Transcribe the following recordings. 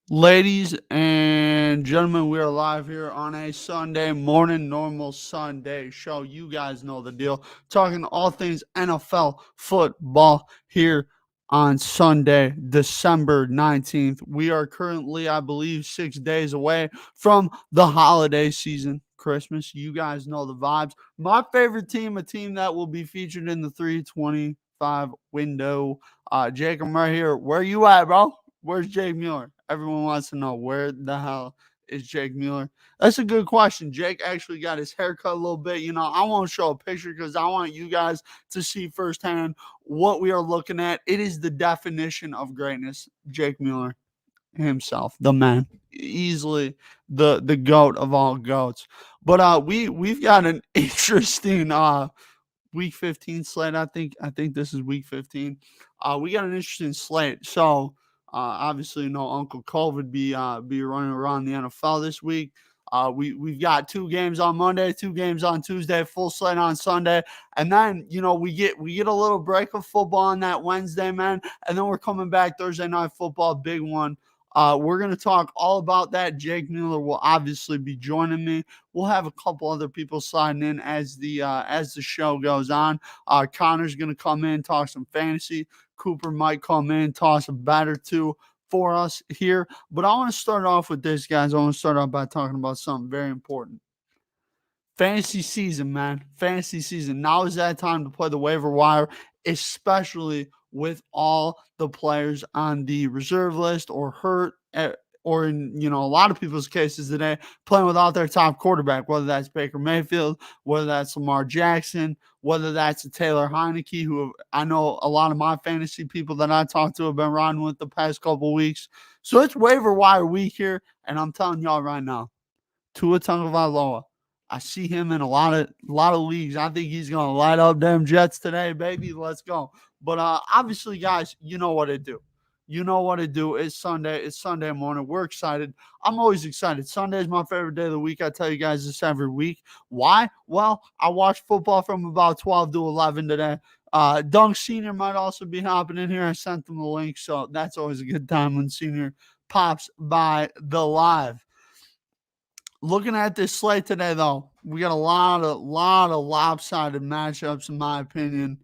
Ladies and gentlemen, we are live here on a Sunday morning, normal Sunday show. You guys know the deal. Talking all things NFL football here on Sunday, December 19th. We are currently, I believe, 6 days away from the holiday season, Christmas. You guys know the vibes. My favorite team, a team that will be featured in the 325 window. Jake, I'm right here. Where you at, bro? Where's Jake Mueller? Everyone wants to know where the hell is Jake Mueller? That's a good question. Jake actually got his hair cut a little bit. I won't show a picture because I want you guys to see firsthand what we are looking at. It is the definition of greatness. Jake Mueller himself, the man, easily the goat of all goats. But we've got an interesting week 15 slate. I think this is week 15. We got an interesting slate. So obviously, Uncle COVID be running around the NFL this week. We've got 2 games on Monday, 2 games on Tuesday, full slate on Sunday, and then we get a little break of football on that Wednesday, man, and then we're coming back Thursday night football, big one. We're gonna talk all about that. Jake Mueller will obviously be joining me. We'll have a couple other people sliding in as the show goes on. Connor's gonna come in, talk some fantasy. Cooper might come in, toss a bat or two for us here. But I want to start off with this, guys. I want to start off by talking about something very important. Fantasy season, man. Fantasy season. Now is that time to play the waiver wire, especially with all the players on the reserve list or hurt, or in a lot of people's cases today, playing without their top quarterback, whether that's Baker Mayfield, whether that's Lamar Jackson, whether that's a Taylor Heineke, who I know a lot of my fantasy people that I talked to have been riding with the past couple of weeks. So it's waiver wire week here, and I'm telling y'all right now, Tua Tagovailoa. I see him in a lot of leagues. I think he's gonna light up them Jets today, baby. Let's go. But obviously, guys, you know what to do. You know what to do. It's Sunday. It's Sunday morning. We're excited. I'm always excited. Sunday is my favorite day of the week. I tell you guys this every week. Why? Well, I watched football from about 12 to 11 today. Dunk Senior might also be hopping in here. I sent them the link, so that's always a good time when Senior pops by the live. Looking at this slate today, though, we got a lot of lopsided matchups, in my opinion.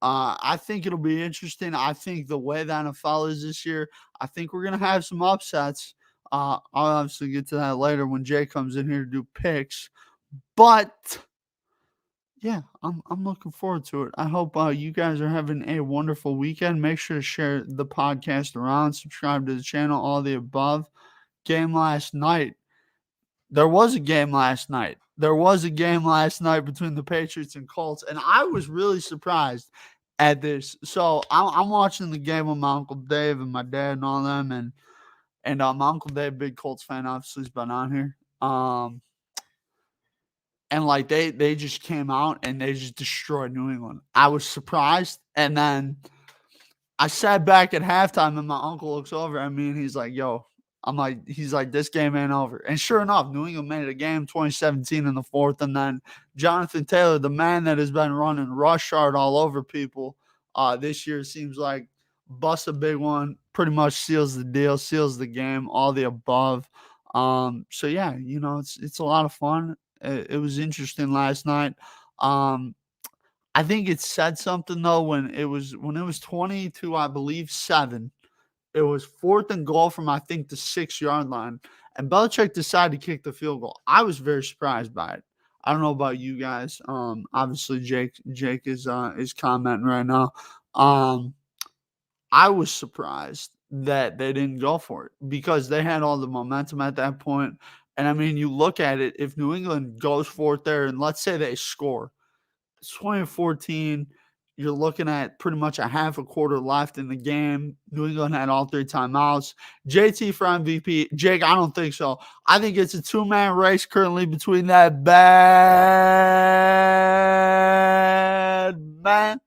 I think it'll be interesting. I think the way the NFL is this year, I think we're gonna have some upsets. I'll obviously get to that later when Jay comes in here to do picks. But yeah, I'm looking forward to it. I hope you guys are having a wonderful weekend. Make sure to share the podcast around, subscribe to the channel, all the above. Game last night. There was a game last night. There was a game last night between the Patriots and Colts, and I was really surprised at this. So I'm watching the game with my Uncle Dave and my dad and all them, and my Uncle Dave, big Colts fan, obviously, has been on here. And like they just came out and they just destroyed New England. I was surprised, and then I sat back at halftime, and my uncle looks over at me and he's like, "Yo." He's like, this game ain't over. And sure enough, New England made it a game 2017 in the fourth. And then Jonathan Taylor, the man that has been running rush yard all over people this year, seems like busts a big one, pretty much seals the deal, seals the game, all the above. So yeah, it's a lot of fun. It was interesting last night. Um, I think it said something though when it was 22, I believe 7. It was fourth and goal from I think the 6 yard line, and Belichick decided to kick the field goal. I was very surprised by it. I don't know about you guys. Obviously Jake is commenting right now. Um, I was surprised that they didn't go for it because they had all the momentum at that point. And I mean, you look at it, if New England goes for it there, and let's say they score, it's 2014. You're looking at pretty much a half a quarter left in the game. New England had all 3 timeouts. JT for MVP. Jake, I don't think so. I think it's a 2-man race currently between that bad man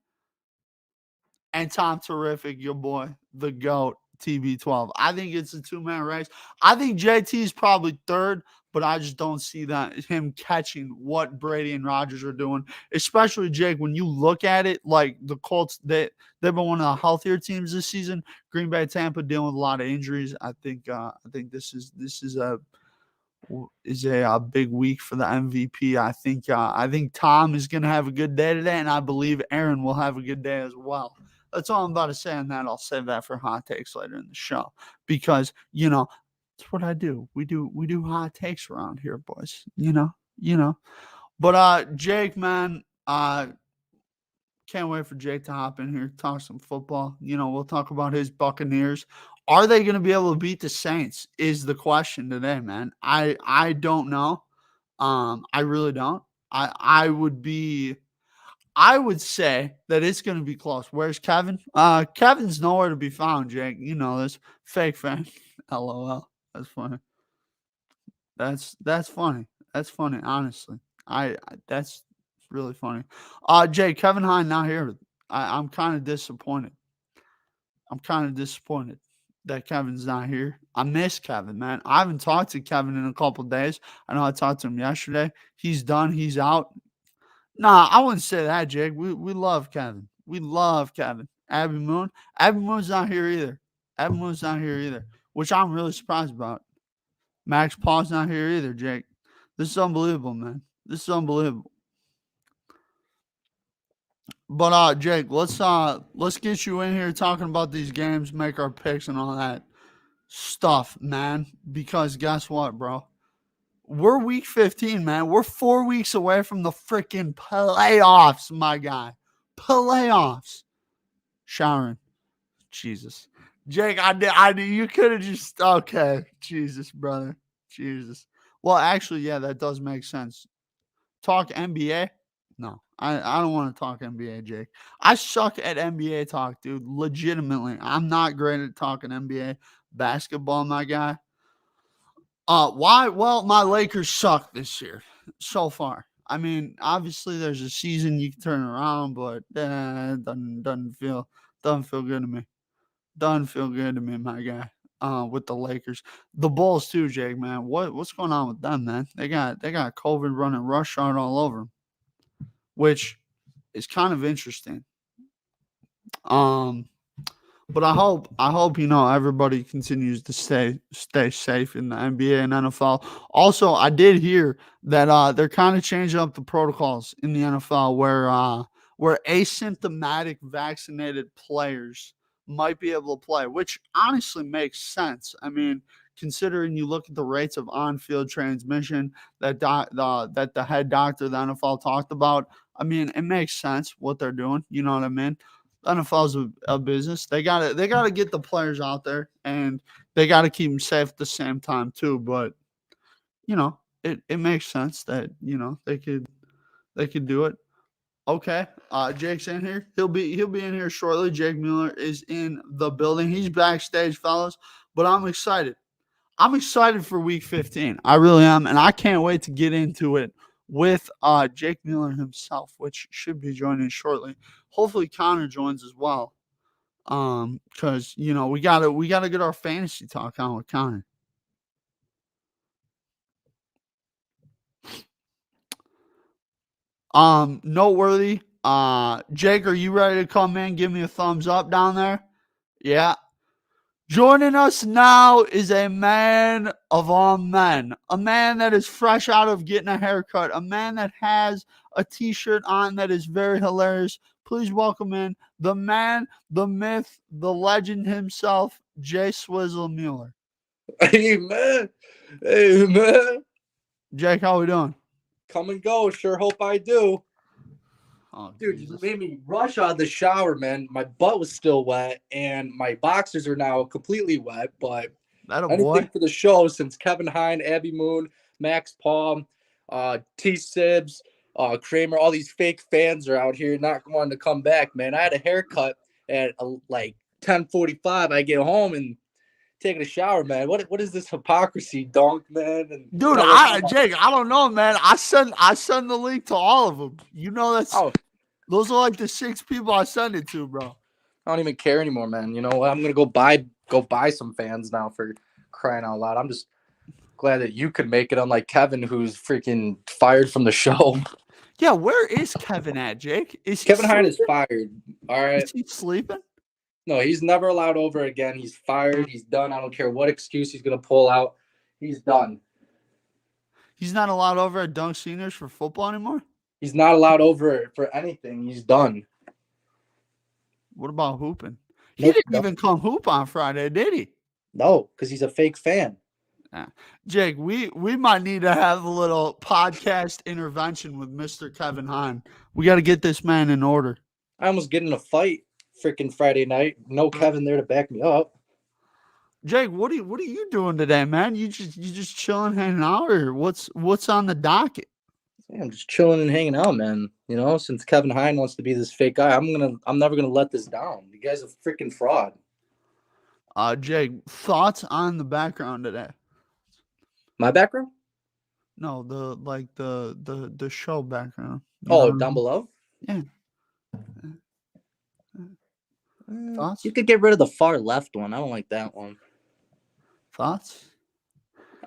and Tom Terrific, your boy, the GOAT, TB12. I think it's a two-man race. I think JT is probably third, but I just don't see that him catching what Brady and Rodgers are doing. Especially Jake, when you look at it, like the Colts, they've been one of the healthier teams this season. Green Bay, Tampa dealing with a lot of injuries. I think this is a big week for the MVP. I think Tom is going to have a good day today, and I believe Aaron will have a good day as well. That's all I'm about to say on that. I'll save that for hot takes later in the show because that's what I do. We do hot takes around here, boys. But Jake, man, can't wait for Jake to hop in here, talk some football. We'll talk about his Buccaneers. Are they going to be able to beat the Saints is the question today, man. I don't know. I really don't. I would say that it's going to be close. Where's Kevin? Kevin's nowhere to be found, Jake. You know this. Fake fan. LOL. That's funny. That's funny. That's funny, honestly. That's really funny. Jay, Kevin Hine not here. I'm kind of disappointed. That Kevin's not here. I miss Kevin, man. I haven't talked to Kevin in a couple days. I know I talked to him yesterday. He's done. He's out. Nah, I wouldn't say that, Jake. We love Kevin. We love Kevin. Abby Moon. Abby Moon's not here either. Which I'm really surprised about. Max Paul's not here either, Jake. This is unbelievable, man. This is unbelievable. But Jake, let's get you in here talking about these games, make our picks and all that stuff, man. Because guess what, bro? We're week 15, man. We're 4 weeks away from the freaking playoffs, my guy. Playoffs. Sharon. Jesus. Jake, I did. You could have just, okay. Jesus, brother. Jesus. Well, actually, yeah, that does make sense. Talk NBA? No, I don't want to talk NBA, Jake. I suck at NBA talk, dude. Legitimately. I'm not great at talking NBA basketball, my guy. Why? Well, my Lakers suck this year so far. I mean, obviously there's a season you can turn around, but it doesn't feel good to me. Doesn't feel good to me, my guy. With the Lakers, the Bulls too, Jake. Man, what's going on with them, man? They got COVID running roughshod all over them, which is kind of interesting. But I hope everybody continues to stay safe in the NBA and NFL. Also, I did hear that they're kind of changing up the protocols in the NFL where asymptomatic vaccinated players might be able to play, which honestly makes sense. I mean, considering you look at the rates of on-field transmission that the head doctor of the NFL talked about, I mean, it makes sense what they're doing. You know what I mean? The NFL's a business. They gotta get the players out there, and they gotta keep them safe at the same time too. But it makes sense that they could do it. Okay, Jake's in here. He'll be in here shortly. Jake Mueller is in the building. He's backstage, fellas. But I'm excited. I'm excited for Week 15. I really am, and I can't wait to get into it with Jake Mueller himself, which should be joining shortly. Hopefully, Connor joins as well, because we gotta get our fantasy talk on with Connor. Noteworthy. Jake, are you ready to come in? Give me a thumbs up down there. Yeah. Joining us now is a man of all men, a man that is fresh out of getting a haircut, a man that has a t-shirt on that is very hilarious. Please welcome in the man, the myth, the legend himself, Jay Swizzle Mueller. Hey, man. Hey, man. Jake, how we doing? Come and go. Sure hope I do. Oh, dude, you made me rush out of the shower, man. My butt was still wet, and my boxers are now completely wet. But anything for the show, since Kevin Hine, Abby Moon, Max Paul, T. Sibs, Kramer, all these fake fans are out here not wanting to come back, man. I had a haircut at like 10:45. I get home and taking a shower, man. What is this hypocrisy, donk, man? And dude, Jake, I don't know, man. I send the link to all of them. That's those are like the 6 people I send it to, bro. I don't even care anymore, man. You know what? I'm gonna go buy some fans now, for crying out loud. I'm just glad that you could make it, unlike Kevin, who's freaking fired from the show. Yeah, where is Kevin at, Jake? Is he Kevin Hine sleeping? is fired. All right. Is he sleeping? No, he's never allowed over again. He's fired. He's done. I don't care what excuse he's gonna pull out. He's done. He's not allowed over at Dunk Seniors for football anymore? He's not allowed over for anything. He's done. What about hooping? He Nope, didn't even come hoop on Friday, did he? No, because he's a fake fan. Jake, we might need to have a little podcast intervention with Mr. Kevin Hine. We got to get this man in order. I almost get in a fight freaking Friday night. No Kevin there to back me up. Jake, what are you doing today, man? You just chilling, hanging out, or what's on the docket? Yeah, I'm just chilling and hanging out, man. You know, since Kevin Hine wants to be this fake guy, I'm never gonna let this down. You guys are freaking fraud. Jake, thoughts on the background today? My background? No, the show background. Down below? Yeah. Thoughts? You could get rid of the far left one. I don't like that one. Thoughts?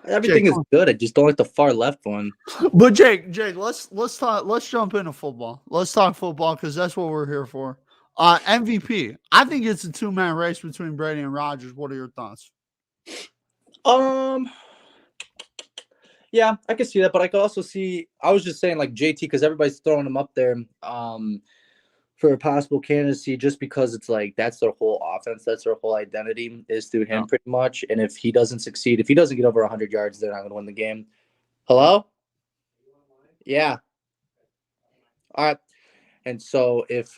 Everything is good. I just don't like the far left one. But Jake, let's talk. Let's jump into football. Let's talk football because that's what we're here for. MVP. I think it's a 2-man race between Brady and Rodgers. What are your thoughts? Yeah, I can see that, but I could also see. I was just saying like JT because everybody's throwing him up there. For a possible candidacy, just because it's like that's their whole offense, that's their whole identity is through him pretty much. And if he doesn't succeed, if he doesn't get over 100 yards, they're not going to win the game. Hello? Yeah. All right. And so if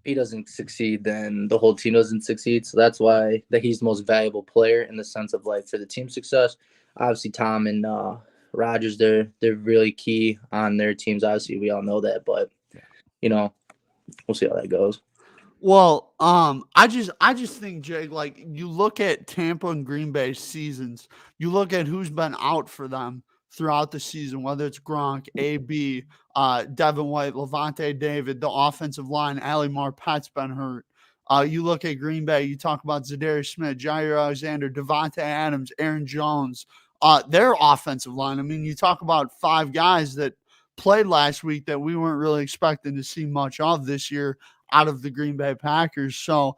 he doesn't succeed, then the whole team doesn't succeed. So that's why that he's the most valuable player in the sense of like for the team success. Obviously, Tom and Rodgers, they're really key on their teams. Obviously, we all know that, but. You know, we'll see how that goes. Well, I just think, Jake, like you look at Tampa and Green Bay seasons, you look at who's been out for them throughout the season, whether it's Gronk, AB, Devin White, Levante David, the offensive line, Ali Marpet's been hurt. You look at Green Bay, you talk about Zadarius Smith, Jair Alexander, Devontae Adams, Aaron Jones, their offensive line. I mean, you talk about 5 guys that played last week that we weren't really expecting to see much of this year out of the Green Bay Packers. So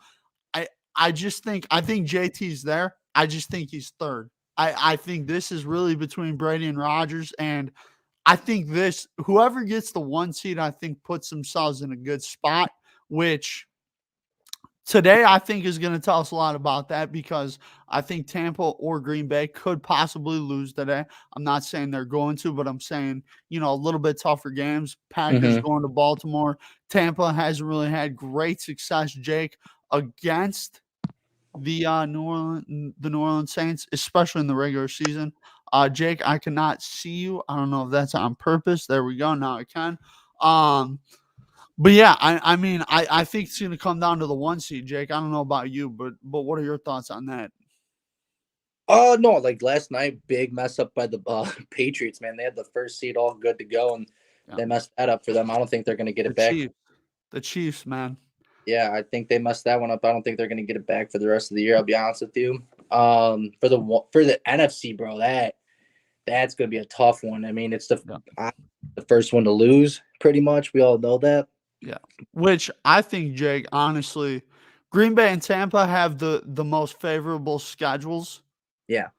I think JT's there. I just think he's third. I think this is really between Brady and Rodgers. And I think whoever gets the 1 seed, I think puts themselves in a good spot, which today I think is going to tell us a lot about that because I think Tampa or Green Bay could possibly lose today. I'm not saying they're going to, but I'm saying, a little bit tougher games. Packers going to Baltimore. Tampa hasn't really had great success, Jake, against the New Orleans Saints, especially in the regular season. Jake, I cannot see you. I don't know if that's on purpose. There we go. Now I can. But yeah, I mean, I think it's going to come down to the 1 seed, Jake. I don't know about you, but what are your thoughts on that? No, like last night, big mess up by the Patriots, man. They had the 1st seed all good to go, and they messed that up for them. I don't think they're going to get it back. The Chiefs, man. Yeah, I think they messed that one up. I don't think they're going to get it back for the rest of the year. I'll be honest with you. For the NFC, bro, that's going to be a tough one. I mean, it's the first one to lose, pretty much. We all know that. Yeah, which I think, Jake, honestly, Green Bay and Tampa have the most favorable schedules. Yeah.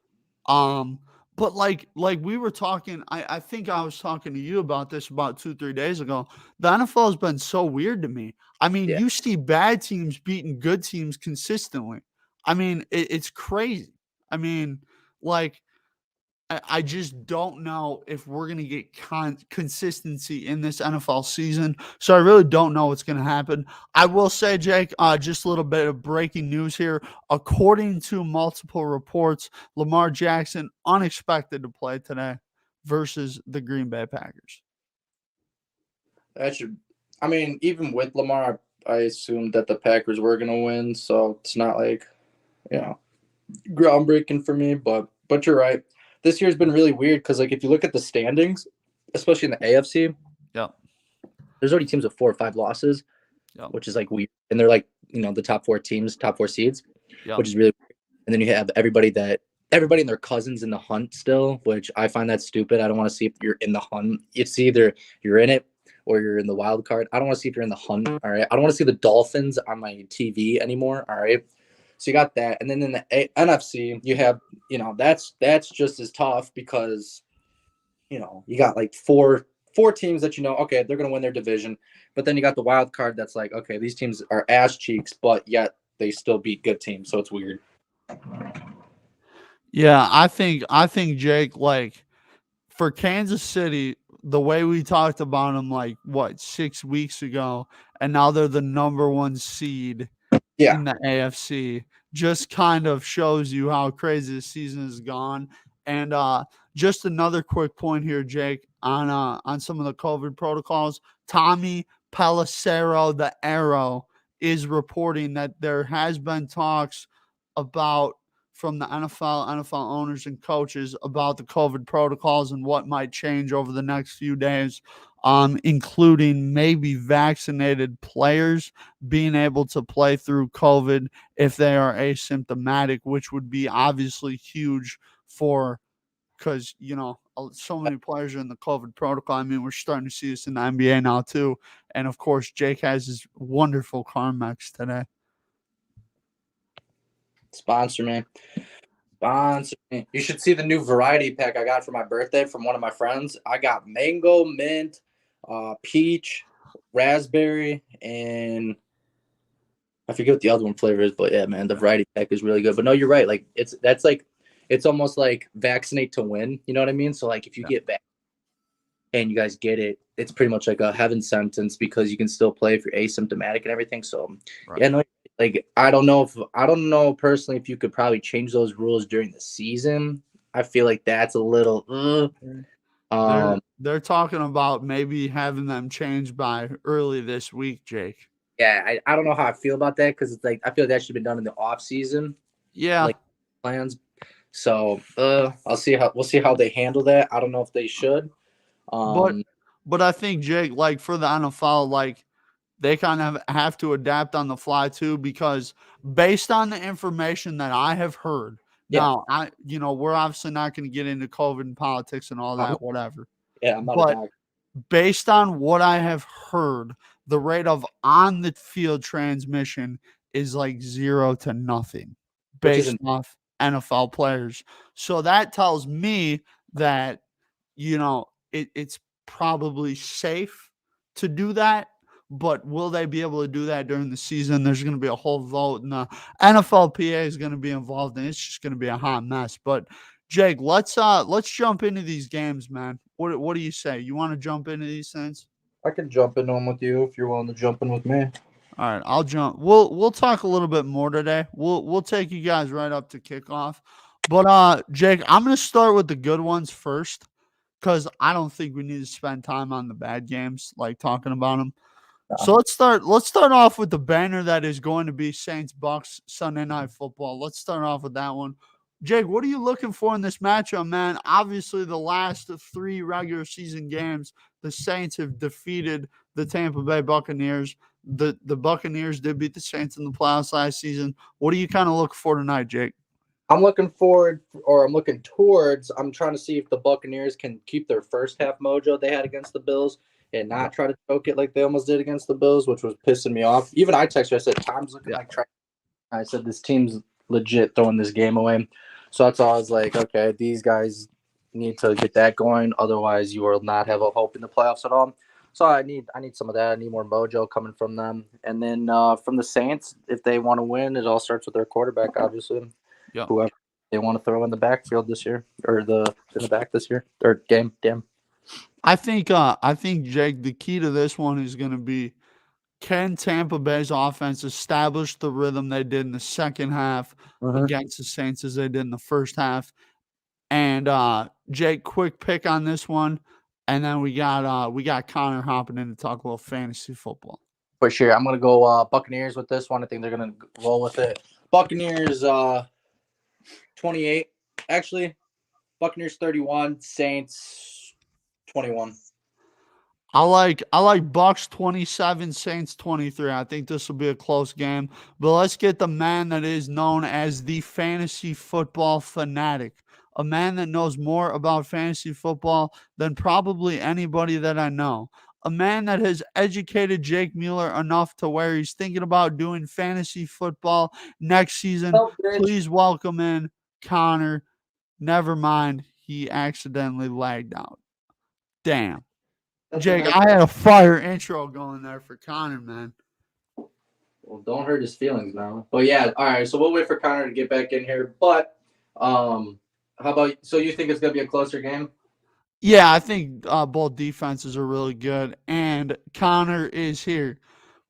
But like we were talking, I think I was talking to you about this about 2-3 days ago. The NFL has been so weird to me. I mean, you see bad teams beating good teams consistently. I mean, it's crazy. I mean, like, I just don't know if we're going to get consistency in this NFL season. So I really don't know what's going to happen. I will say, Jake, just a little bit of breaking news here. According to multiple reports, Lamar Jackson unexpected to play today versus the Green Bay Packers. I mean, even with Lamar, I assumed that the Packers were going to win. So it's not like, groundbreaking for me. But you're right. This year's been really weird because, like, if you look at the standings, especially in the AFC, there's already teams with 4 or 5 losses. which is like weird. And they're like, the top 4 teams, top 4 seeds, which is really weird. And then you have everybody and their cousins in the hunt still, which I find that stupid. I don't want to see if you're in the hunt. It's either you're in it or you're in the wild card. I don't want to see if you're in the hunt. All right. I don't want to see the Dolphins on my TV anymore. All right. So you got that. And then in the NFC, you have, that's just as tough because, you got like four teams that, okay, they're going to win their division. But then you got the wild card that's like, okay, these teams are ass cheeks, but yet they still beat good teams. So it's weird. Yeah, I think Jake, like for Kansas City, the way we talked about them, like 6 weeks ago, and now they're the number 1 seed in the AFC, just kind of shows you how crazy the season has gone. And just another quick point here, Jake, on some of the COVID protocols. Tommy Pelissero, the Arrow, is reporting that there has been talks about from the NFL owners and coaches about the COVID protocols and what might change over the next few days, including maybe vaccinated players being able to play through COVID if they are asymptomatic, which would be obviously huge because, so many players are in the COVID protocol. I mean, we're starting to see this in the NBA now too. And of course, Jake has his wonderful Carmex today. Sponsor me. You should see the new variety pack I got for my birthday from one of my friends. I got mango, mint, peach, raspberry, and I forget what the other one flavor is, but yeah, man, the variety pack is really good. But no, you're right. Like it's almost like vaccinate to win. You know what I mean? So like if you get back and you guys get it, it's pretty much like a heaven sentence because you can still play if you're asymptomatic and everything. So yeah, no, like I don't know personally if you could probably change those rules during the season. I feel like that's a little. They're talking about maybe having them changed by early this week, Jake. Yeah, I don't know how I feel about that because it's like I feel like that should have been done in the off season. Yeah, like plans. So we'll see how they handle that. I don't know if they should. But I think, Jake, like for the NFL, like they kind of have to adapt on the fly too, because based on the information that I have heard, now we're obviously not going to get into COVID and politics and all that, whatever. Yeah, I'm not but a doctor. Based on what I have heard, the rate of on the field transmission is like 0 to nothing based off NFL players. So that tells me that, it's probably safe to do that. But will they be able to do that during the season? There's going to be a whole vote, and the NFLPA is going to be involved, and it's just going to be a hot mess. But Jake, let's jump into these games, man. What do you say? You want to jump into these things? I can jump into them with you if you're willing to jump in with me. All right, I'll jump. We'll talk a little bit more today. We'll take you guys right up to kickoff. But Jake, I'm gonna start with the good ones first, because I don't think we need to spend time on the bad games, like talking about them. So let's start off with the banner that is going to be Saints Bucks Sunday Night Football. Let's start off with that one. Jake, what are you looking for in this matchup, man? Obviously, the last 3 regular season games, the Saints have defeated the Tampa Bay Buccaneers. The Buccaneers did beat the Saints in the playoffs last season. What do you kind of look for tonight, Jake? I'm trying to see if the Buccaneers can keep their first half mojo they had against the Bills and not try to choke it like they almost did against the Bills, which was pissing me off. Even I texted you, I said, Tom's looking like trash. I said, this team's legit throwing this game away. So that's all I was like, okay, these guys need to get that going. Otherwise, you will not have a hope in the playoffs at all. So I need some of that. I need more mojo coming from them. And then from the Saints, if they want to win, it all starts with their quarterback, obviously. Yeah. Whoever they want to throw in the backfield this year or in the back this year or game. Damn. I think Jake, the key to this one is going to be, can Tampa Bay's offense establish the rhythm they did in the second half against the Saints as they did in the first half? And Jake, quick pick on this one, and then we got Connor hopping in to talk a little fantasy football. For sure, I'm gonna go Buccaneers with this one. I think they're gonna roll with it. Buccaneers 28. Actually, Buccaneers 31, Saints 21. I like Bucks 27, Saints 23. I think this will be a close game. But let's get the man that is known as the fantasy football fanatic. A man that knows more about fantasy football than probably anybody that I know. A man that has educated Jake Mueller enough to where he's thinking about doing fantasy football next season. Oh, bitch. Please welcome in Connor. Never mind, he accidentally lagged out. Damn. Jake, I had a fire intro going there for Connor, man. Well, don't hurt his feelings now. But yeah, all right. So we'll wait for Connor to get back in here. But how about, so you think it's gonna be a closer game? Yeah, I think both defenses are really good, and Connor is here.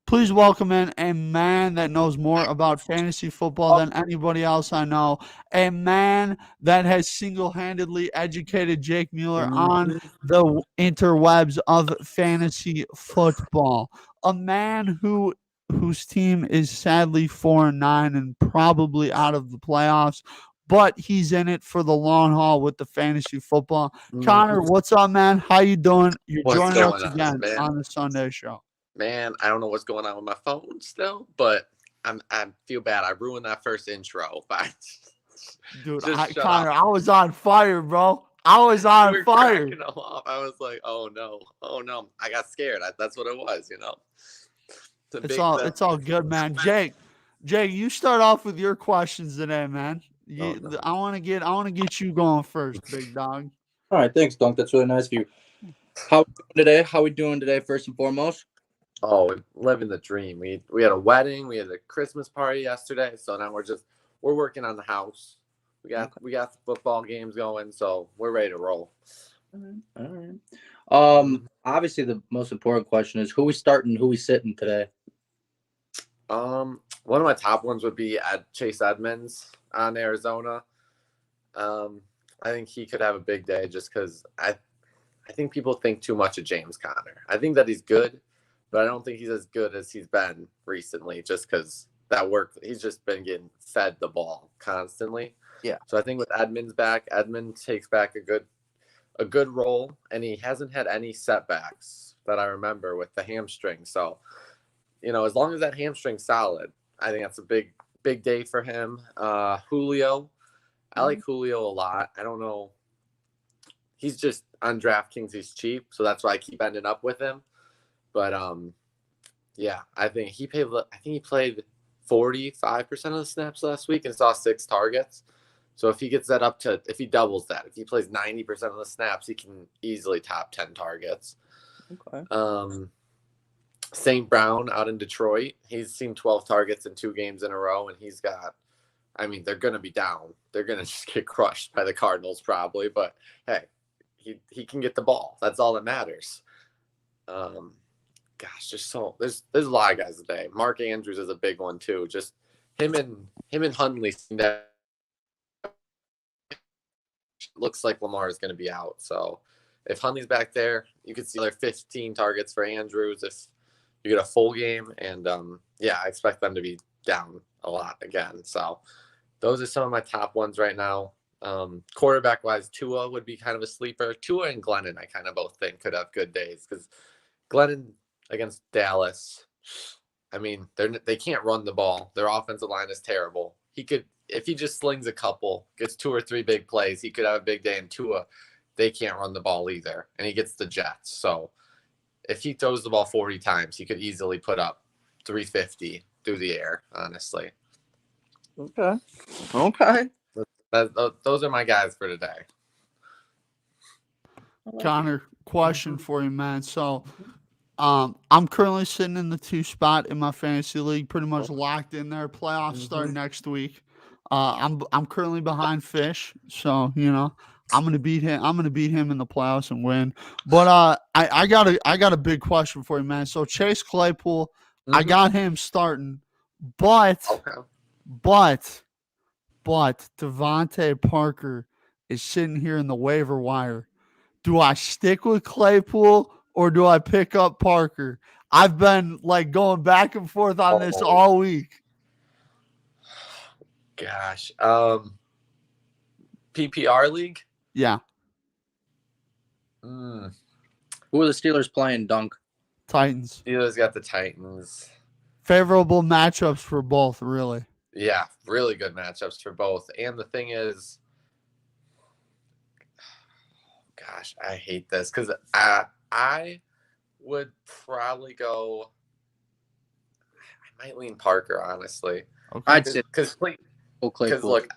Please welcome in a man that knows more about fantasy football than anybody else I know. A man that has single-handedly educated Jake Mueller on the interwebs of fantasy football. A man whose team is sadly 4-9 and probably out of the playoffs, but he's in it for the long haul with the fantasy football. Connor, what's up, man? How you doing? You're joining us again on the Sunday show. Man, I don't know what's going on with my phone still, but I feel bad. I ruined that first intro. Dude, Connor, I was on fire, bro. I was on fire. I was like, oh no. I got scared. That's what it was, you know. It's all good, man. Jake, you start off with your questions today, man. I want to get you going first, big dog. All right, thanks, Dunk. That's really nice of you. How we doing today? First and foremost. Oh, we're living the dream. We had a wedding, we had a Christmas party yesterday, so now we're working on the house. We got the football games going, so we're ready to roll. All right. Obviously the most important question is who we starting, who we sitting today. One of my top ones would be Chase Edmonds on Arizona. I think he could have a big day just because I think people think too much of James Conner. I think that he's good, but I don't think he's as good as he's been recently just because he's just been getting fed the ball constantly. Yeah. So I think with Edmonds back, Edmond takes back a good role, and he hasn't had any setbacks that I remember with the hamstring. So, you know, as long as that hamstring's solid, I think that's a big day for him. Julio, I like Julio a lot. I don't know. He's just on DraftKings, he's cheap, so that's why I keep ending up with him. But yeah, I think he played 45% of the snaps last week and saw 6 targets. So if he gets that if he doubles that, if he plays 90% of the snaps, he can easily top 10 targets. Okay. St. Brown out in Detroit, he's seen 12 targets in 2 games in a row, and he's got, I mean, they're going to be down. They're going to just get crushed by the Cardinals probably, but hey, he can get the ball. That's all that matters. Gosh, there's a lot of guys today. Mark Andrews is a big one too. Just him and Hundley. That looks like Lamar is going to be out. So if Hundley's back there, you could see another 15 targets for Andrews if you get a full game. And yeah, I expect them to be down a lot again. So those are some of my top ones right now. Quarterback wise, Tua would be kind of a sleeper. Tua and Glennon, I kind of both think could have good days because Glennon against Dallas, I mean, they can't run the ball. Their offensive line is terrible. He could, if he just slings a couple, gets 2 or 3 big plays, he could have a big day. And Tua, they can't run the ball either, and he gets the Jets. So if he throws the ball 40 times, he could easily put up 350 through the air, honestly. Okay. Those are my guys for today. Connor, question for you, man. So I'm currently sitting in the 2 spot in my fantasy league, pretty much locked in there. Playoffs start next week. I'm currently behind Fish, so you know I'm gonna beat him. I'm gonna beat him in the playoffs and win. But I got a big question for you, man. So Chase Claypool, I got him starting, but Devontae Parker is sitting here in the waiver wire. Do I stick with Claypool or do I pick up Parker? I've been like going back and forth on this all week. Gosh. PPR league? Yeah. Who are the Steelers playing, Dunk? Titans. Steelers got the Titans. Favorable matchups for both, really. Yeah, really good matchups for both. And the thing is, gosh, I hate this because I would probably go. I might lean Parker, honestly. Okay. I'd say because Claypool. look,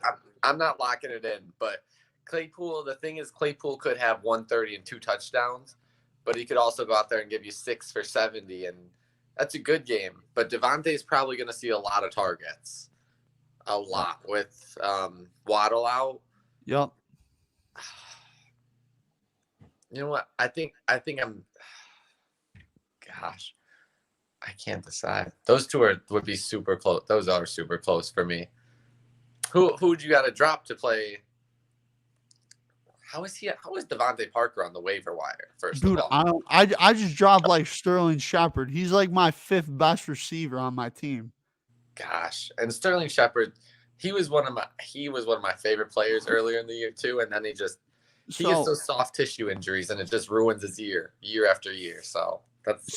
I'm not locking it in, but Claypool. The thing is, Claypool could have 130 and 2 touchdowns, but he could also go out there and give you 6 for 70, and that's a good game. But Devontae's probably going to see a lot of targets, a lot with Waddle out. Yep. You know what? I think I'm. Gosh, I can't decide. Those two would be super close. Those are super close for me. Who'd you got to drop to play? How is Devontae Parker on the waiver wire? First Dude, of all, I just dropped like Sterling Shepard. He's like my 5th best receiver on my team. Gosh, and Sterling Shepard, he was one of my favorite players earlier in the year too, and then he gets those soft tissue injuries, and it just ruins his year after year. So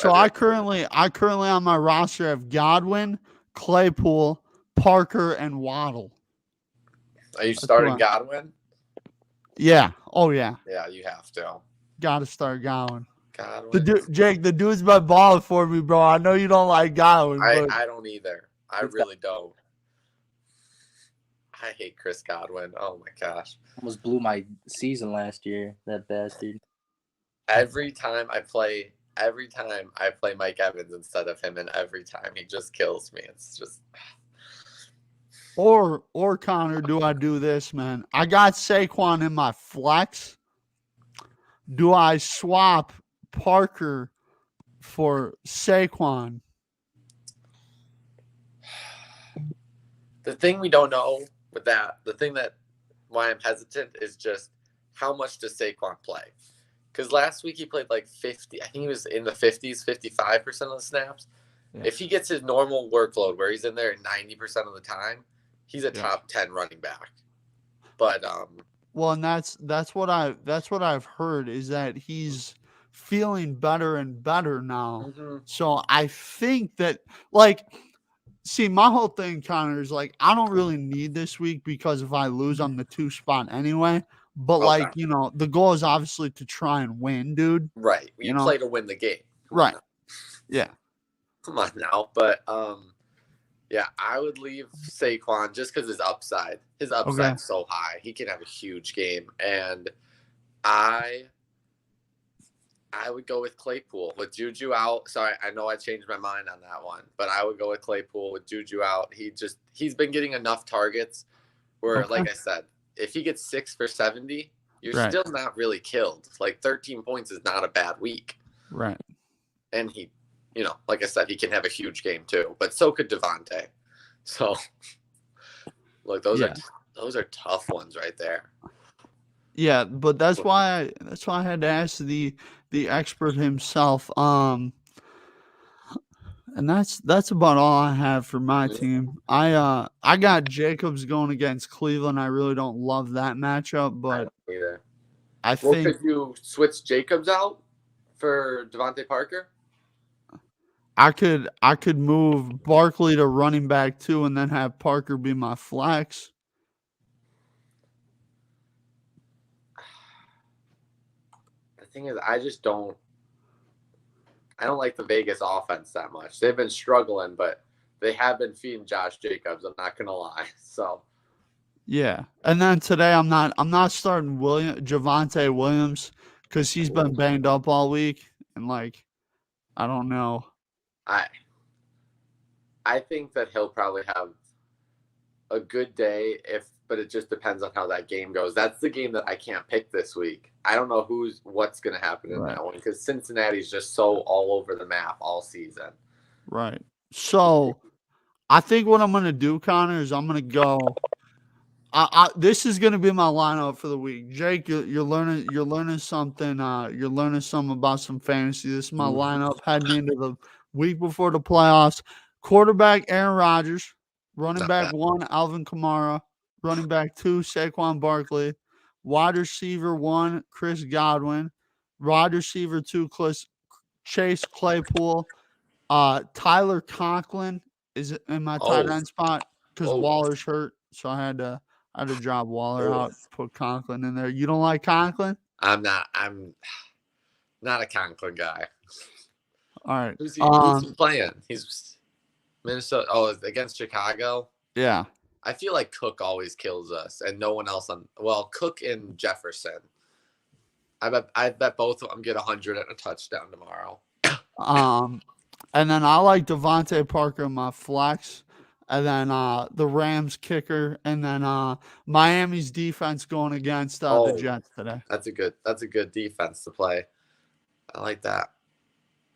I currently on my roster have Godwin, Claypool, Parker, and Waddle. Are you starting Godwin? Yeah. Oh yeah. Yeah, you have to. Got to start Godwin. Jake, the dude's been balling for me, bro. I know you don't like Godwin. I don't either. I really don't. I hate Chris Godwin. Oh my gosh. Almost blew my season last year, that bastard. Every time I play Mike Evans instead of him, and every time he just kills me. It's just Or Connor, do I do this, man? I got Saquon in my flex. Do I swap Parker for Saquon? The thing we don't know with that, why I'm hesitant is just how much does Saquon play? Because last week he played like 50. I think he was in the 50s, 55% of the snaps. Yeah. If he gets his normal workload where he's in there 90% of the time, he's a top 10 running back. But well, and that's what I've heard is that he's feeling better and better now. Mm-hmm. So I think that see, my whole thing, Connor, is I don't really need this week because if I lose, I'm the 2 spot anyway. But the goal is obviously to try and win, dude. Right. You play to win the game. Right. Yeah. Come on now. But yeah, I would leave Saquon just because his upside's so high. He can have a huge game. And I would go with Claypool with Juju out. Sorry, I know I changed my mind on that one, but I would go with Claypool with Juju out. He's been getting enough targets where, like I said, if he gets 6 for 70, you're still not really killed. 13 points is not a bad week. Right. And he, like I said, he can have a huge game too, but so could Devontae. So look, those are tough ones right there. Yeah, but that's why I had to ask the expert himself. And that's about all I have for my team. I got Jacobs going against Cleveland. I really don't love that matchup, but I think could you switch Jacobs out for Devontae Parker? I could move Barkley to running back 2 and then have Parker be my flex. The thing is, I don't like the Vegas offense that much. They've been struggling, but they have been feeding Josh Jacobs. I'm not gonna lie. So yeah, and then today I'm not starting Javonte Williams because he's been banged up all week, and I don't know. I think that he'll probably have a good day but it just depends on how that game goes. That's the game that I can't pick this week. I don't know what's going to happen in that one because Cincinnati's just so all over the map all season. Right. So I think what I'm going to do, Connor, is I'm going to go. This is going to be my lineup for the week. Jake, you're learning something. You're learning something about some fantasy. This is my lineup heading into the week before the playoffs. Quarterback Aaron Rodgers, running back 1 Alvin Kamara, running back 2 Saquon Barkley, wide receiver 1 Chris Godwin, wide receiver 2, Chase Claypool. Tyler Conklin is in my tight end spot because Waller's hurt, so I had to drop Waller out, put Conklin in there. You don't like Conklin? I'm not a Conklin guy. All right. Who's he playing? He's Minnesota. Oh, against Chicago? Yeah. I feel like Cook always kills us and no one else Cook and Jefferson. I bet both of them get 100 and a touchdown tomorrow. And then I like Devontae Parker in my flex. And then the Rams kicker, and then Miami's defense going against the Jets today. That's a good defense to play. I like that.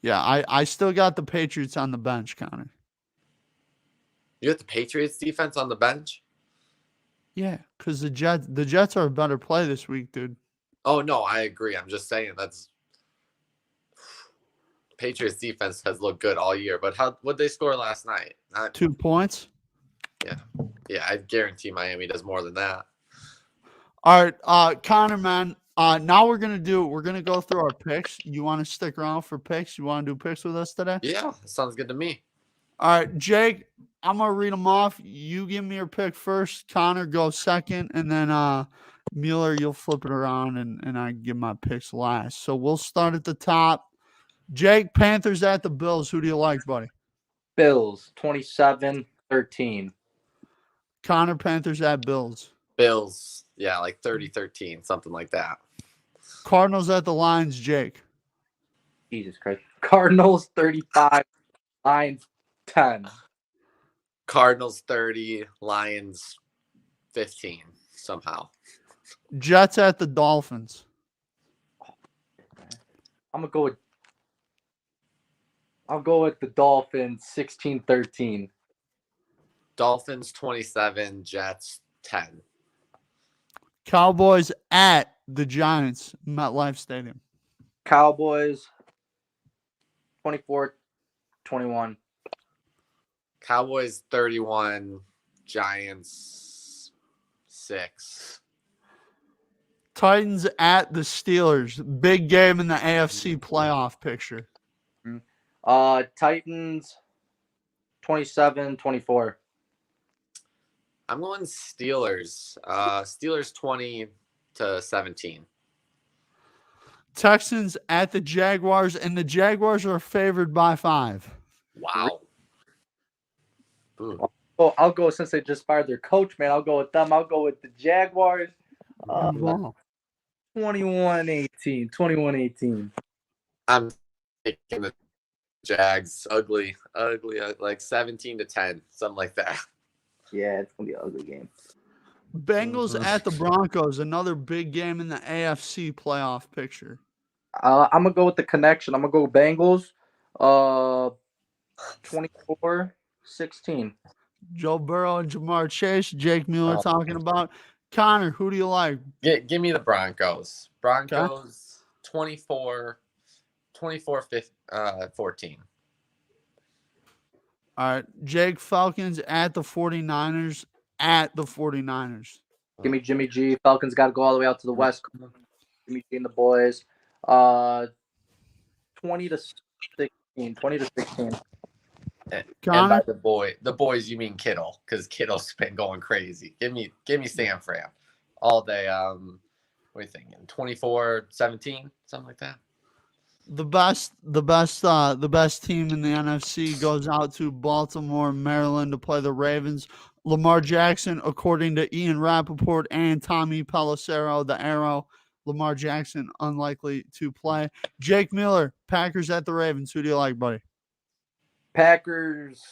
Yeah, I still got the Patriots on the bench, Connor. You got the Patriots defense on the bench? Yeah, because the Jets are a better play this week, dude. Oh no, I agree. I'm just saying Patriots defense has looked good all year, but what'd they score last night? 2 points. Yeah, I guarantee Miami does more than that. All right, Connor, man. Now we're gonna go through our picks. You want to stick around for picks? You want to do picks with us today? Yeah, that sounds good to me. All right, Jake, I'm gonna read them off. You give me your pick first. Connor, go second, and then Mueller, you'll flip it around, and I give my picks last. So we'll start at the top. Jake, Panthers at the Bills. Who do you like, buddy? Bills, 27-13. Connor, Panthers at Bills. Bills, yeah, like 30-13, something like that. Cardinals at the Lions, Jake. Jesus Christ. Cardinals, 35. Lions, 10. Cardinals, 30. Lions, 15, somehow. Jets at the Dolphins. I'll go with the Dolphins, 16-13. Dolphins, 27. Jets, 10. Cowboys at the Giants, MetLife Stadium. Cowboys, 24-21. Cowboys, 31. Giants, 6. Titans at the Steelers. Big game in the AFC playoff picture. Titans, 27-24. I'm going Steelers. Steelers 20-17. Texans at the Jaguars, and the Jaguars are favored by 5. Wow. Ooh. Oh, I'll go since they just fired their coach, man. I'll go with them. I'll go with the Jaguars. 21-18. 21-18. I'm taking the Jags. Ugly, like 17-10, something like that. Yeah, it's gonna be an ugly game. Bengals at the Broncos, another big game in the AFC playoff picture. I'm gonna go with the connection. I'm gonna go Bengals. 24-16. Joe Burrow and Jamar Chase. Jake Mueller talking about. Connor, who do you like? Give me the Broncos. Broncos 24-14. All right. Jake, Falcons at the 49ers. At the 49ers. Give me Jimmy G. Falcons got to go all the way out to the West. Jimmy G and the boys. 20-16. 20-16. And by the boys, you mean Kittle, because Kittle's been going crazy. Give me San Fran all day. What are you thinking? 24-17, something like that. The best team in the NFC goes out to Baltimore, Maryland to play the Ravens. Lamar Jackson, according to Ian Rappaport and Tommy Pelissero, the Arrow, Lamar Jackson unlikely to play. Jake Miller, Packers at the Ravens. Who do you like, buddy? Packers,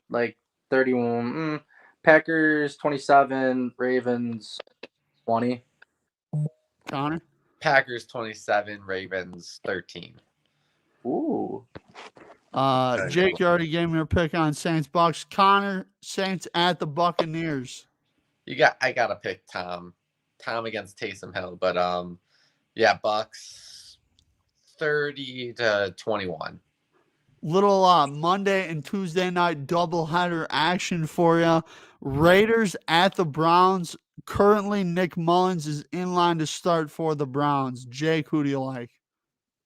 like 31. Packers 27, Ravens 20. Connor? Packers 27, Ravens 13. Ooh. Jake, you already gave me your pick on Saints Bucks. Connor, Saints at the Buccaneers. I gotta pick Tom against Taysom Hill, but yeah, Bucks 30-21. Little Monday and Tuesday night doubleheader action for you. Raiders at the Browns. currently Nick Mullins is in line to start for the Browns. Jake, who do you like?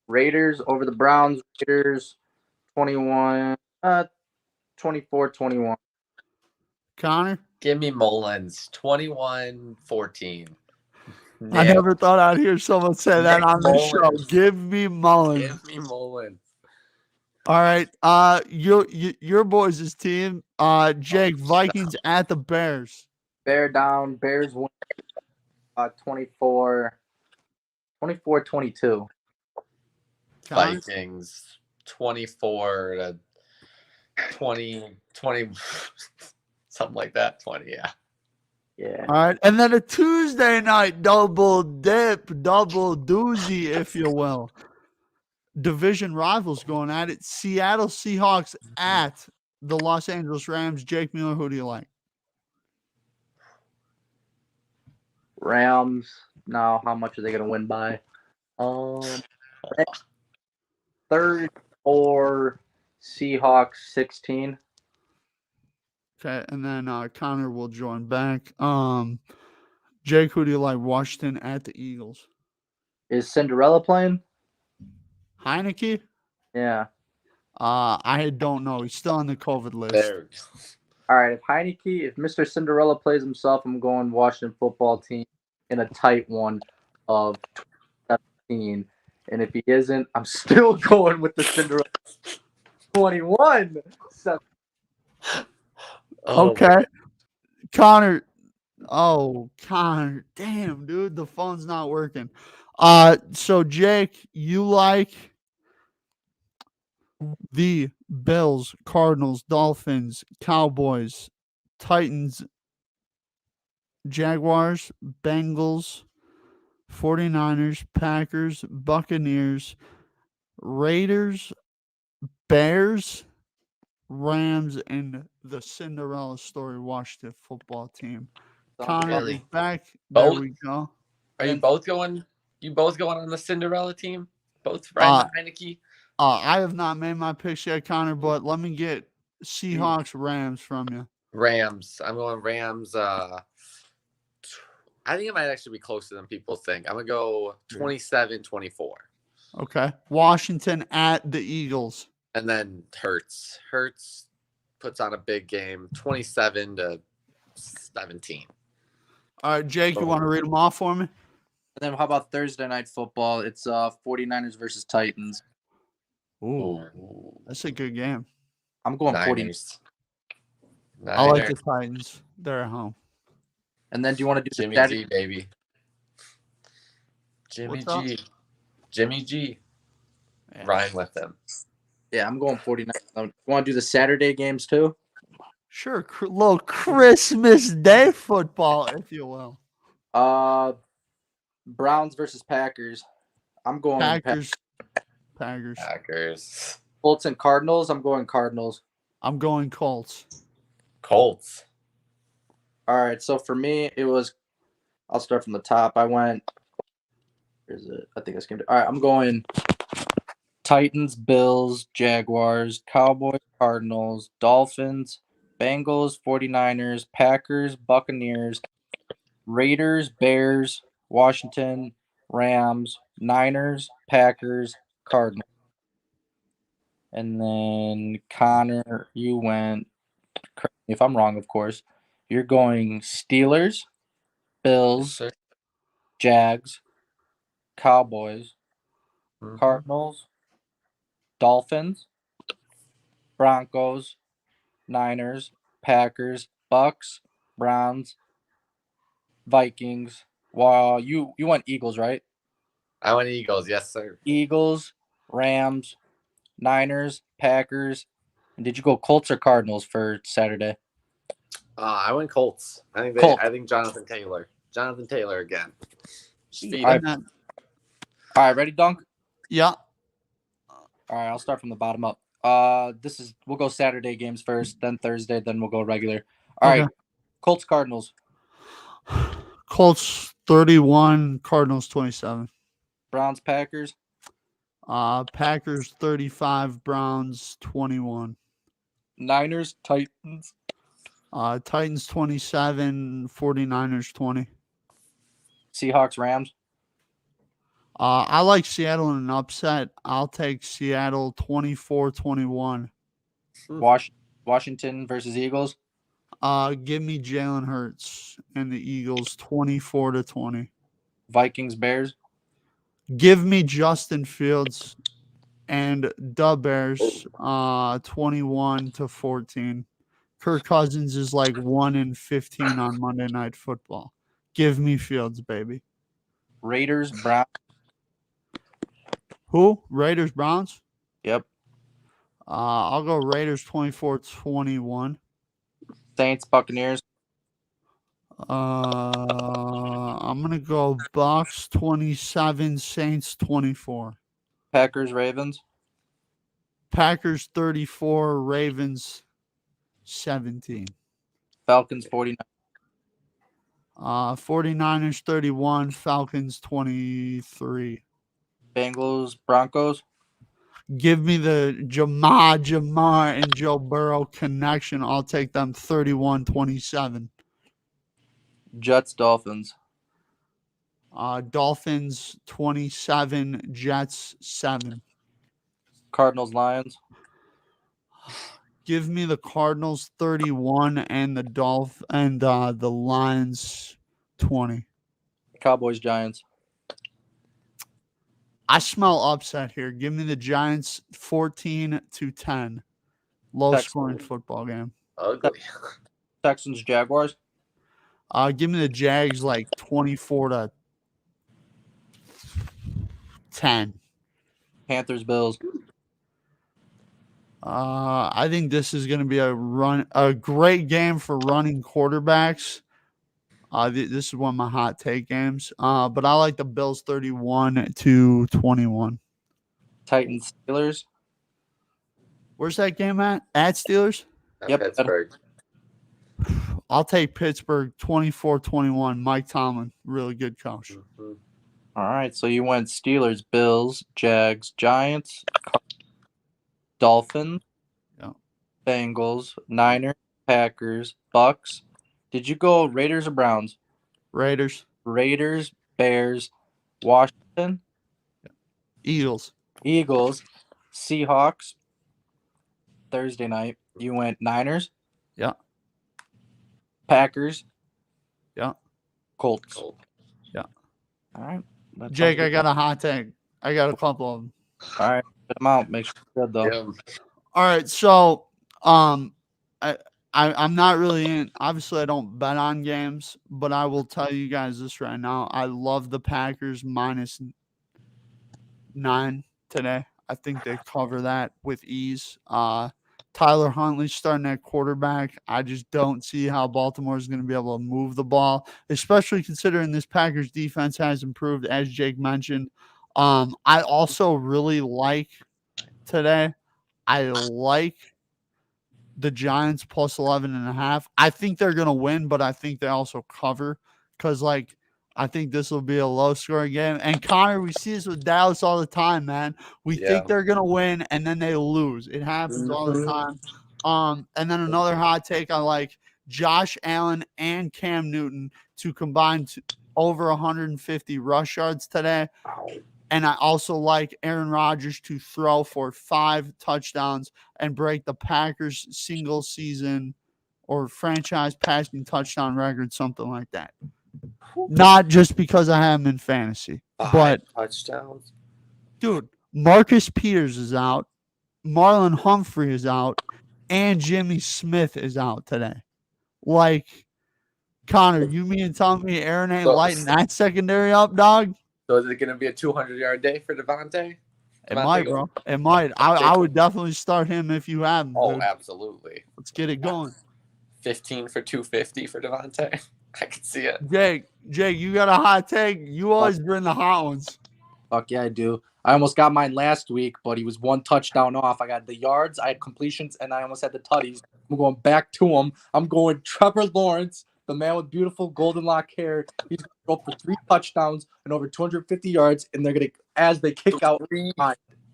Raiders over the Browns. Raiders 24-21. Connor? Give me Mullins, 21-14. I never thought I'd hear someone say that on the show. Mullins. Give me Mullins. Give me Mullins. All right. Your boys' team. Jake, Vikings at the Bears. Bear down. Bears win 24-22. Vikings 24-20, 20, something like that. 20, yeah. Yeah. All right. And then a Tuesday night double dip, double doozy, if you will. Division rivals going at it. Seattle Seahawks at the Los Angeles Rams. Jake Mueller, who do you like? Rams. Now, how much are they going to win by? 34, Seahawks 16. Okay, and then Connor will join back. Jake, who do you like? Washington at the Eagles. Is Cinderella playing? Heineke? Yeah. I don't know. He's still on the COVID list. There. All right. If Mr. Cinderella plays himself, I'm going Washington football team in a tight one of 17. And if he isn't, I'm still going with the Cinderella 21. Okay. Connor. Oh, Connor. Damn, dude. The phone's not working. So Jake, you like the Bills, Cardinals, Dolphins, Cowboys, Titans, Jaguars, Bengals, 49ers, Packers, Buccaneers, Raiders, Bears, Rams, and the Cinderella story Washington football team. Connor is back. There we go. Are you both going? You both going on the Cinderella team? Both Ryan Heineke? I have not made my picks yet, Connor, but let me get Seahawks, Rams from you. Rams. I'm going Rams. I think it might actually be closer than people think. I'm going to go 27-24. Okay. Washington at the Eagles. And then Hurts. Hurts puts on a big game, 27-17. All right, Jake, you want to read them off for me? And then how about Thursday night football? It's 49ers versus Titans. Ooh, that's a good game. I'm going 49ers. 40. I like the Titans. They're at home. And then do you want to do Jimmy G, baby? Jimmy G. Yeah. Ryan with them. Yeah, I'm going 49. You want to do the Saturday games too? Sure, little Christmas Day football, if you will. Browns versus Packers. I'm going Packers. Colts and Cardinals. I'm going Cardinals. I'm going Colts. Colts. All right. So for me, it was. I'll start from the top. I went. Where is it? I think I skimmed it. All right. I'm going Titans, Bills, Jaguars, Cowboys, Cardinals, Dolphins, Bengals, 49ers, Packers, Buccaneers, Raiders, Bears, Washington, Rams, Niners, Packers, Cardinals. And then Connor, you went, if I'm wrong, of course, you're going Steelers, Bills, Jags, Cowboys, Cardinals, Dolphins, Broncos, Niners, Packers, Bucks, Browns, Vikings. Wow, you went Eagles, right? I went Eagles, yes, sir. Eagles, Rams, Niners, Packers. And did you go Colts or Cardinals for Saturday? I went Colts. I think Jonathan Taylor. Jonathan Taylor again. All right, ready, Dunk? Yeah. All right, I'll start from the bottom up. We'll go Saturday games first, then Thursday, then we'll go regular. All right, Colts, Cardinals. Colts 31, Cardinals 27. Browns, Packers. Packers 35, Browns 21. Niners, Titans. Titans 27, 49ers 20. Seahawks, Rams. I like Seattle in an upset. I'll take Seattle 24-21. Washington versus Eagles. Give me Jalen Hurts and the Eagles 24-20. Vikings, Bears. Give me Justin Fields and the Bears 21-14. Kirk Cousins is like 1-15 on Monday Night Football. Give me Fields, baby. Raiders, Browns. Who? Raiders, Browns? Yep. I'll go Raiders 24-21. Saints, Buccaneers. I'm gonna go Bucks 27, Saints 24. Packers, Ravens. Packers 34, Ravens 17. Falcons, 49. 49ers 31, Falcons 23. Bengals, Broncos. Give me the Jamar and Joe Burrow connection. I'll take them 31-27. Jets, Dolphins. Dolphins 27, Jets 7. Cardinals, Lions. Give me the Cardinals 31 and the Lions 20. Cowboys, Giants. I smell upset here. Give me the Giants 14-10. Low scoring football game. Ugly. Texans, Jaguars. Give me the Jags like 24-10. Panthers, Bills. I think this is going to be a great game for running quarterbacks. This is one of my hot take games. But I like the Bills 31-21. Titans, Steelers. Where's that game at? At Steelers? Yep. Pittsburgh. I'll take Pittsburgh 24-21. Mike Tomlin, really good coach. Mm-hmm. All right, so you went Steelers, Bills, Jags, Giants, Dolphins, Yeah. Bengals, Niners, Packers, Bucks. Did you go Raiders or Browns? Raiders. Raiders, Bears, Washington, Eagles. Seahawks. Thursday night, you went Niners. Yeah. Packers. Yeah. Colts. Yeah. All right. Jake, I got a hot take. I got a couple of them. All right. Put them out. Make sure you're good, though. Yeah. All right. So, I'm not really in. Obviously, I don't bet on games, but I will tell you guys this right now. I love the Packers -9 today. I think they cover that with ease. Tyler Huntley starting at quarterback. I just don't see how Baltimore is going to be able to move the ball, especially considering this Packers defense has improved, as Jake mentioned. I also really like today. I like the Giants plus 11.5. I think they're going to win, but I think they also cover because, I think this will be a low-scoring game. And, Connor, we see this with Dallas all the time, man. We think they're going to win, and then they lose. It happens all the time. And then another hot take, I like Josh Allen and Cam Newton to combine over 150 rush yards today. And I also like Aaron Rodgers to throw for 5 touchdowns and break the Packers single season or franchise passing touchdown record, something like that. Not just because I have him in fantasy, but touchdowns. Dude, Marcus Peters is out, Marlon Humphrey is out, and Jimmy Smith is out today. Connor, you mean telling me Aaron ain't lighting that secondary up, dog? So is it going to be a 200-yard day for Devontae? It might, bro. It might. I would definitely start him if you have him. Oh, dude. Absolutely. Let's get it going. 15 for 250 for Devontae. I can see it. Jake, you got a hot take? You always bring the hot ones. Fuck yeah, I do. I almost got mine last week, but he was 1 touchdown off. I got the yards, I had completions, and I almost had the tutties. I'm going back to him. I'm going Trevor Lawrence, the man with beautiful golden lock hair. He's going to go for 3 touchdowns and over 250 yards, and they're going to, as they kick out, and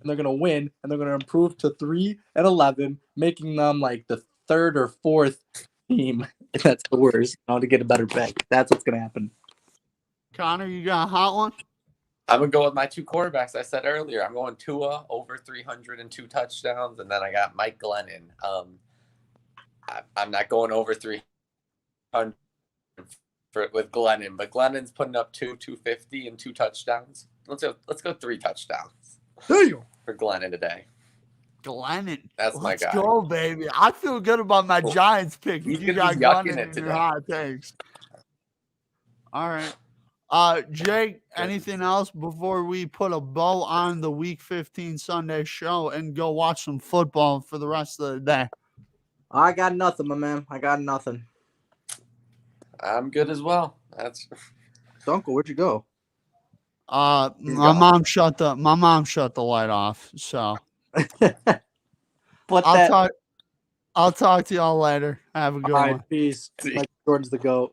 they're going to win, and they're going to improve to 3-11, making them like the 3rd or 4th team. That's the worst. To get a better pick. That's what's gonna happen. Connor, you got a hot one? I'm going to go with my 2 quarterbacks I said earlier. I'm going Tua over 302 touchdowns, and then I got Mike Glennon. I'm not going over 300 with Glennon, but Glennon's putting up 250 and 2 touchdowns. Let's go 3 touchdowns for Glennon today. Glennon. That's my guy. Let's go, baby. I feel good about my Giants pick. He's You gonna got be yucking Glennon it in your today. hot takes. All right. Jake, anything else before we put a bow on the Week 15 Sunday show and go watch some football for the rest of the day? I got nothing, my man. I got nothing. I'm good as well. That's Duenkel, where'd you go? My mom shut the light off. So I'll talk to y'all later. Have a good one. Peace. Mike Jordan's the GOAT.